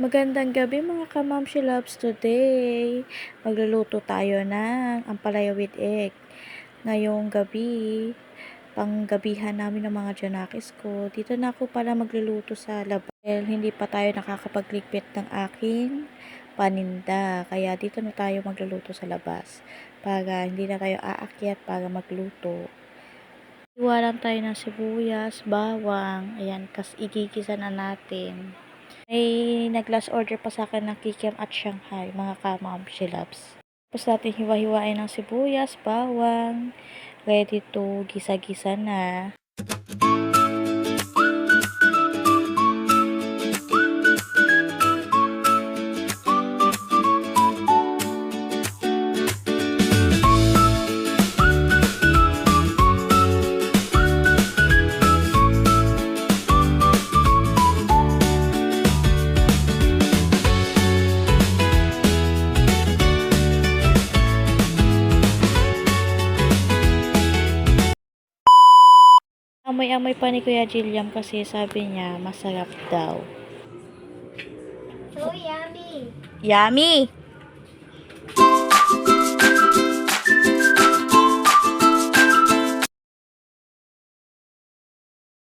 Magandang gabi mga ka-Momshi Loves. Today, magluluto tayo ng ampalaya with egg. Ngayong gabi, panggabihan namin ng mga janakis ko. Dito na ako pala magluluto sa labas. Dahil hindi pa tayo nakakapagligpit ng aking paninda. Kaya dito na tayo magluluto sa labas. Para hindi na tayo aakyat para magluto. Iwanan tayo ng sibuyas, bawang. Ayan, kas igigisa na natin. May nag-last order pa sa akin ng kikiam at Shanghai, mga ka-Momshi Loves. Tapos natin hiwa-hiwain ng sibuyas, bawang. Ready to gisa-gisa na. Amoy-amoy pa ni Kuya Jilliam kasi sabi niya masarap daw. So yummy. Yummy!